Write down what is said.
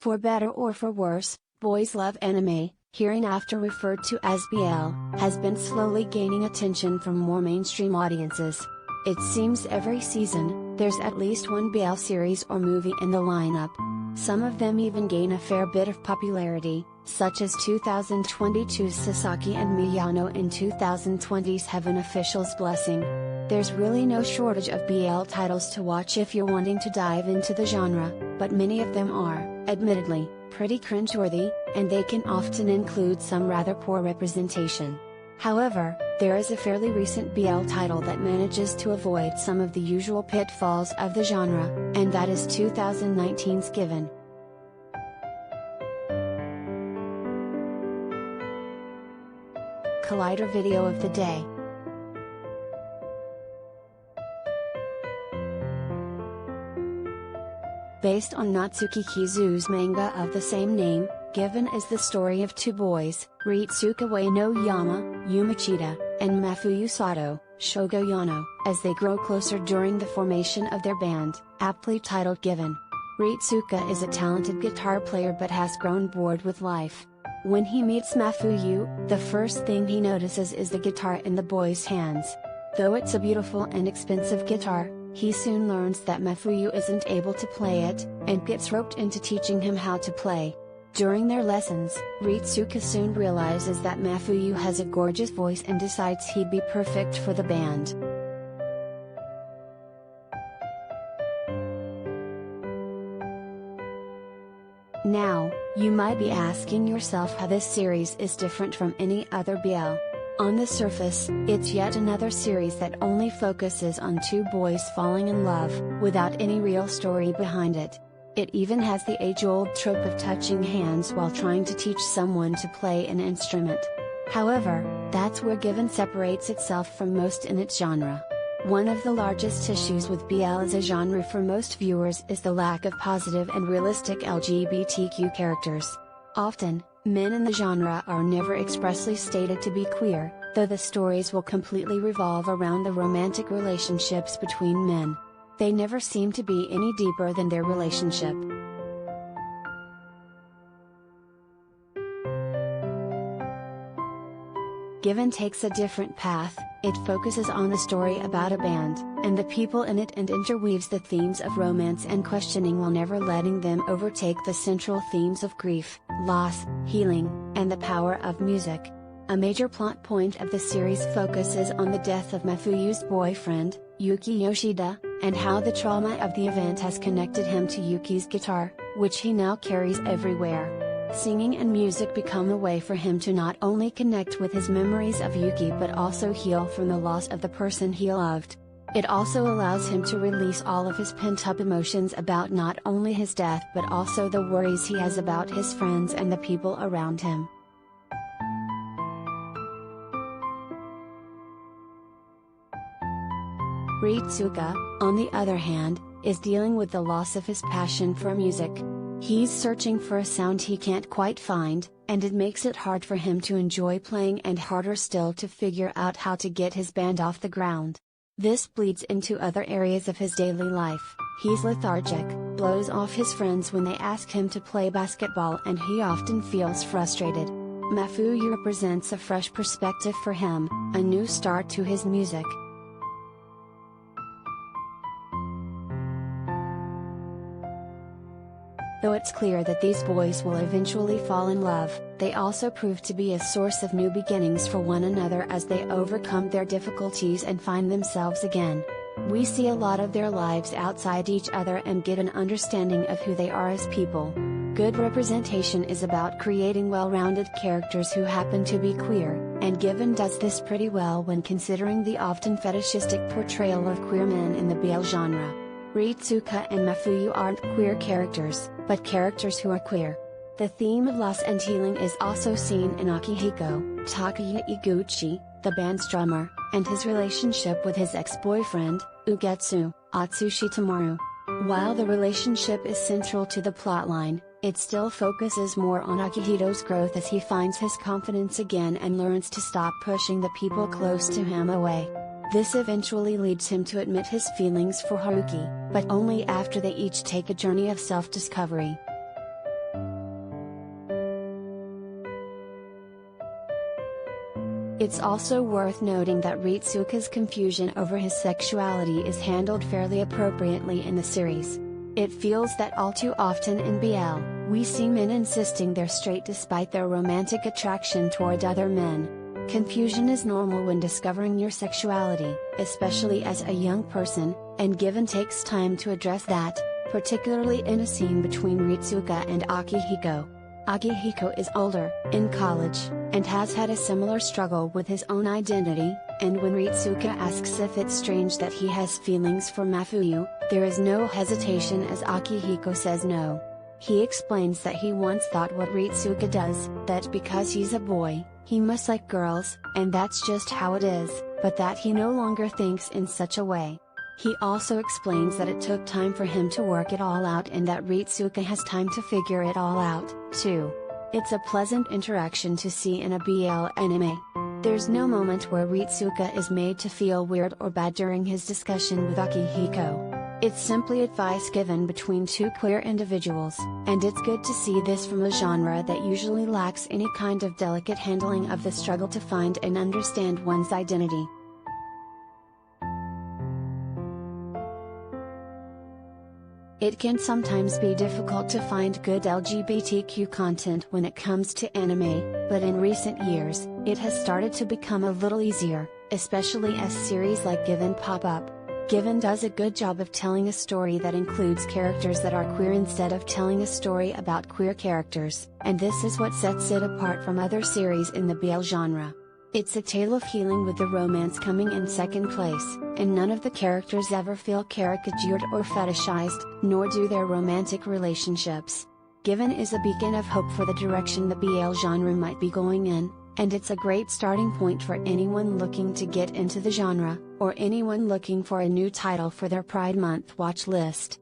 For better or for worse, boys love anime, hereinafter referred to as BL, has been slowly gaining attention from more mainstream audiences. It seems every season, there's at least one BL series or movie in the lineup. Some of them even gain a fair bit of popularity, such as 2022's Sasaki and Miyano and 2020's Heaven Official's Blessing. There's really no shortage of BL titles to watch if you're wanting to dive into the genre, but many of them are, admittedly, pretty cringe-worthy, and they can often include some rather poor representation. However, there is a fairly recent BL title that manages to avoid some of the usual pitfalls of the genre, and that is 2019's Given. Collider Video of the Day. Based on Natsuki Kizu's manga of the same name, Given is the story of two boys, Ritsuka Uenoyama, Yumichita, and Mafuyu Sato, Shogo Yano, as they grow closer during the formation of their band, aptly titled Given. Ritsuka is a talented guitar player but has grown bored with life. When he meets Mafuyu, the first thing he notices is the guitar in the boy's hands. Though it's a beautiful and expensive guitar, he soon learns that Mafuyu isn't able to play it, and gets roped into teaching him how to play. During their lessons, Ritsuka soon realizes that Mafuyu has a gorgeous voice and decides he'd be perfect for the band. Now, you might be asking yourself how this series is different from any other BL. On the surface, it's yet another series that only focuses on two boys falling in love, without any real story behind it. It even has the age-old trope of touching hands while trying to teach someone to play an instrument. However, that's where Given separates itself from most in its genre. One of the largest issues with BL as a genre for most viewers is the lack of positive and realistic LGBTQ characters. Often, men in the genre are never expressly stated to be queer, though the stories will completely revolve around the romantic relationships between men. They never seem to be any deeper than their relationship. Given takes a different path. It focuses on the story about a band, and the people in it, and interweaves the themes of romance and questioning while never letting them overtake the central themes of grief, loss, healing, and the power of music. A major plot point of the series focuses on the death of Mafuyu's boyfriend, Yuki Yoshida, and how the trauma of the event has connected him to Yuki's guitar, which he now carries everywhere. Singing and music become a way for him to not only connect with his memories of Yuki but also heal from the loss of the person he loved. It also allows him to release all of his pent-up emotions about not only his death but also the worries he has about his friends and the people around him. Ritsuka, on the other hand, is dealing with the loss of his passion for music. He's searching for a sound he can't quite find, and it makes it hard for him to enjoy playing and harder still to figure out how to get his band off the ground. This bleeds into other areas of his daily life. He's lethargic, blows off his friends when they ask him to play basketball, and he often feels frustrated. Mafuyu represents a fresh perspective for him, a new start to his music. Though it's clear that these boys will eventually fall in love, they also prove to be a source of new beginnings for one another as they overcome their difficulties and find themselves again. We see a lot of their lives outside each other and get an understanding of who they are as people. Good representation is about creating well-rounded characters who happen to be queer, and Given does this pretty well when considering the often fetishistic portrayal of queer men in the BL genre. Ritsuka and Mafuyu aren't queer characters, but characters who are queer. The theme of loss and healing is also seen in Akihiko, Takaya Iguchi, the band's drummer, and his relationship with his ex-boyfriend, Ugetsu, Atsushi Tamaru. While the relationship is central to the plotline, it still focuses more on Akihito's growth as he finds his confidence again and learns to stop pushing the people close to him away. This eventually leads him to admit his feelings for Haruki, but only after they each take a journey of self-discovery. It's also worth noting that Ritsuka's confusion over his sexuality is handled fairly appropriately in the series. It feels that all too often in BL, we see men insisting they're straight despite their romantic attraction toward other men. Confusion is normal when discovering your sexuality, especially as a young person, and Given takes time to address that, particularly in a scene between Ritsuka and Akihiko. Akihiko is older, in college, and has had a similar struggle with his own identity, and when Ritsuka asks if it's strange that he has feelings for Mafuyu, there is no hesitation as Akihiko says no. He explains that he once thought what Ritsuka does, that because he's a boy, he must like girls, and that's just how it is, but that he no longer thinks in such a way. He also explains that it took time for him to work it all out and that Ritsuka has time to figure it all out, too. It's a pleasant interaction to see in a BL anime. There's no moment where Ritsuka is made to feel weird or bad during his discussion with Akihiko. It's simply advice given between two queer individuals, and it's good to see this from a genre that usually lacks any kind of delicate handling of the struggle to find and understand one's identity. It can sometimes be difficult to find good LGBTQ content when it comes to anime, but in recent years, it has started to become a little easier, especially as series like Given pop up. Given does a good job of telling a story that includes characters that are queer instead of telling a story about queer characters, and this is what sets it apart from other series in the BL genre. It's a tale of healing with the romance coming in second place, and none of the characters ever feel caricatured or fetishized, nor do their romantic relationships. Given is a beacon of hope for the direction the BL genre might be going in, and it's a great starting point for anyone looking to get into the genre, or anyone looking for a new title for their Pride Month watch list.